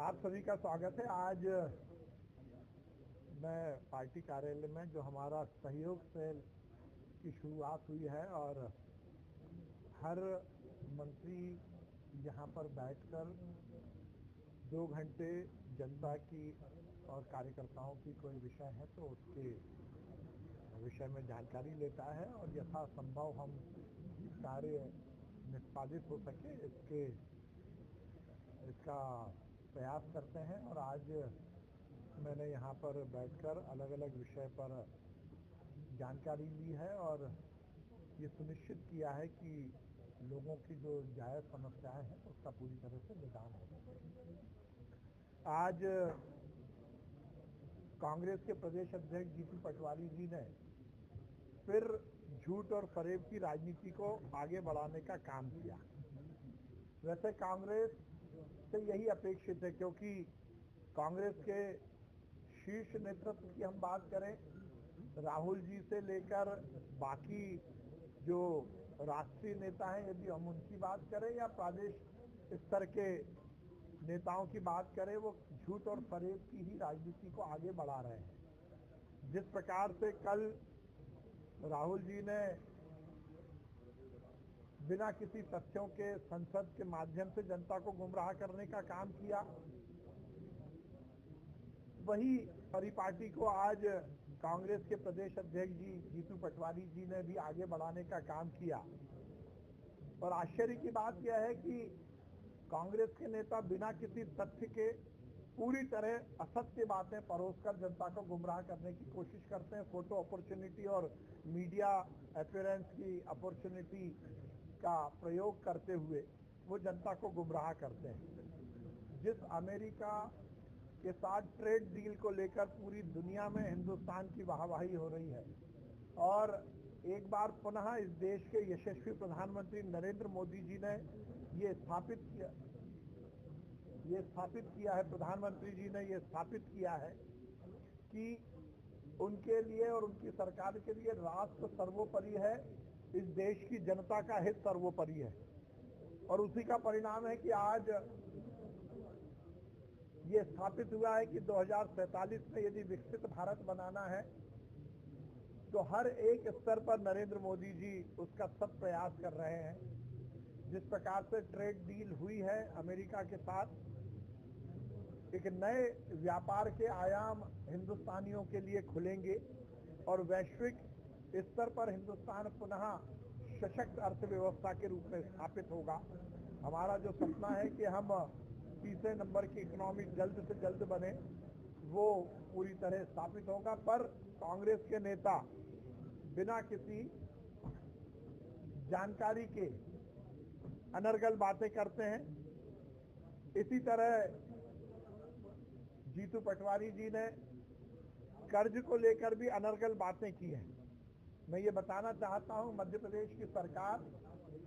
आप सभी का स्वागत है। आज मैं पार्टी कार्यालय में जो हमारा सहयोग सेल की शुरुआत हुई है और हर मंत्री यहाँ पर बैठकर 2 घंटे जनता की और कार्यकर्ताओं की कोई विषय है तो उसके विषय में जानकारी लेता है और यथासंभव हम कार्य निष्पादित हो सके इसका प्रयास करते हैं। और आज मैंने यहाँ पर बैठकर अलग अलग विषय पर जानकारी ली है और ये सुनिश्चित किया है कि लोगों की जो जायज़ समस्याएं हैं उसका पूरी तरह से निदान हो सके। आज कांग्रेस के प्रदेश अध्यक्ष जीतू पटवारी जी ने फिर झूठ और फरेब की राजनीति को आगे बढ़ाने का काम किया। वैसे कांग्रेस से यही अपेक्षित है, क्योंकि कांग्रेस के शीर्ष नेतृत्व की हम बात करें, राहुल जी से लेकर बाकी जो राष्ट्रीय नेता हैं, यदि हम उनकी बात करें या प्रदेश स्तर के नेताओं की बात करें, वो झूठ और फरेब की ही राजनीति को आगे बढ़ा रहे हैं। जिस प्रकार से कल राहुल जी ने बिना किसी तथ्यों के संसद के माध्यम से जनता को गुमराह करने का काम किया, वही परिपाटी को आज कांग्रेस के प्रदेश अध्यक्ष जी जीतू पटवारी जी ने भी आगे बढ़ाने का काम किया। और आश्चर्य की बात यह है कि कांग्रेस के नेता बिना किसी तथ्य के पूरी तरह असत्य बातें परोसकर जनता को गुमराह करने की कोशिश करते हैं। फोटो अपॉर्चुनिटी और मीडिया अपीयरेंस की अपॉर्चुनिटी का प्रयोग करते हुए वो जनता को गुमराह करते हैं। जिस अमेरिका के साथ ट्रेड डील को लेकर पूरी दुनिया में हिंदुस्तान की वाहवाही हो रही है और एक बार पुनः इस देश के यशस्वी प्रधानमंत्री नरेंद्र मोदी जी ने ये स्थापित किया है, प्रधानमंत्री जी ने ये स्थापित किया है कि उनके लिए और उनकी सरकार के लिए राष्ट्र सर्वोपरि है, इस देश की जनता का हित सर्वोपरि है। और उसी का परिणाम है कि आज ये स्थापित हुआ है कि 2047 में यदि विकसित भारत बनाना है तो हर एक स्तर पर नरेंद्र मोदी जी उसका सत प्रयास कर रहे हैं। जिस प्रकार से ट्रेड डील हुई है अमेरिका के साथ, एक नए व्यापार के आयाम हिंदुस्तानियों के लिए खुलेंगे और वैश्विक स्तर पर हिंदुस्तान पुनः सशक्त अर्थव्यवस्था के रूप में स्थापित होगा। हमारा जो सपना है कि हम तीसरे नंबर की इकोनॉमी जल्द से जल्द बने, वो पूरी तरह स्थापित होगा। पर कांग्रेस के नेता बिना किसी जानकारी के अनर्गल बातें करते हैं। इसी तरह जीतू पटवारी जी ने कर्ज को लेकर भी अनर्गल बातें की हैं। मैं ये बताना चाहता हूं, मध्य प्रदेश की सरकार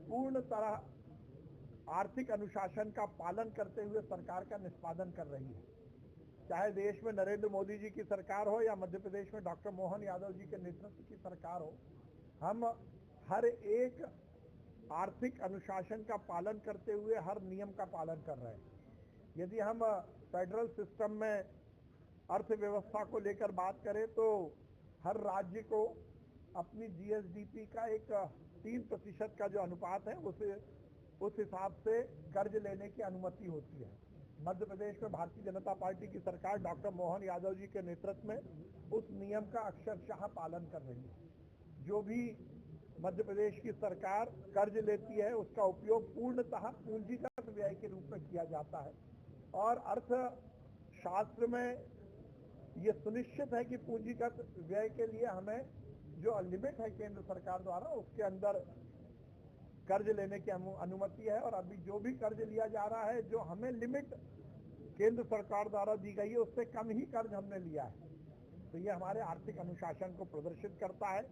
पूर्ण तरह आर्थिक अनुशासन का पालन करते हुए सरकार का निष्पादन कर रही है। चाहे देश में नरेंद्र मोदी जी की सरकार हो या मध्य प्रदेश में डॉक्टर मोहन यादव जी के नेतृत्व की सरकार हो, हम हर एक आर्थिक अनुशासन का पालन करते हुए हर नियम का पालन कर रहे हैं। यदि हम फेडरल सिस्टम में अर्थव्यवस्था को लेकर बात करें तो हर राज्य को अपनी जीएसडीपी का एक 3% का जो अनुपात है उस हिसाब से कर्ज लेने की अनुमति होती है। मध्य प्रदेश में भारतीय जनता पार्टी की सरकार डॉक्टर मोहन यादव जी के नेतृत्व में उस नियम का अक्षरशः पालन कर रही है। जो भी मध्य प्रदेश की सरकार कर्ज लेती है उसका उपयोग पूर्णतः पूंजीगत व्यय के रूप में किया जाता है और अर्थशास्त्र में ये सुनिश्चित है कि पूंजीगत व्यय के लिए हमें जो लिमिट है केंद्र सरकार द्वारा उसके अंदर कर्ज लेने की अनुमति है। और अभी जो भी कर्ज लिया जा रहा है, जो हमें लिमिट केंद्र सरकार द्वारा दी गई है, उससे कम ही कर्ज हमने लिया है। तो ये हमारे आर्थिक अनुशासन को प्रदर्शित करता है।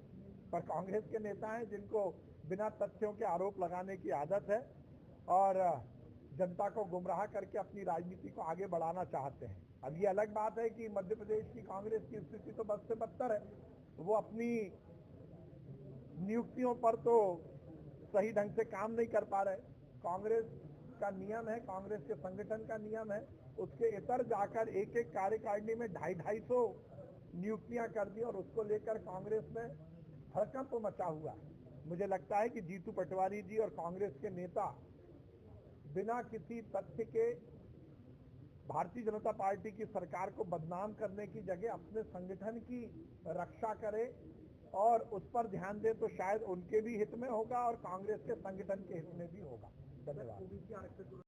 पर कांग्रेस के नेता हैं जिनको बिना तथ्यों के आरोप लगाने की आदत है और जनता को गुमराह करके अपनी राजनीति को आगे बढ़ाना चाहते हैं। अब ये अलग बात है कि मध्य प्रदेश की कांग्रेस की स्थिति तो बद से बदतर है। वो अपनी नियुक्तियों पर तो सही ढंग से काम नहीं कर पा रहे। कांग्रेस का नियम है, कांग्रेस के संगठन का नियम है उसके इतर जाकर एक एक कार्यकारिणी में 250-250 नियुक्तियां कर दी और उसको लेकर कांग्रेस में हड़कंप मचा हुआ है। मुझे लगता है कि जीतू पटवारी जी और कांग्रेस के नेता बिना किसी तथ्य के भारतीय जनता पार्टी की सरकार को बदनाम करने की जगह अपने संगठन की रक्षा करें और उस पर ध्यान दें तो शायद उनके भी हित में होगा और कांग्रेस के संगठन के हित में भी होगा। धन्यवाद।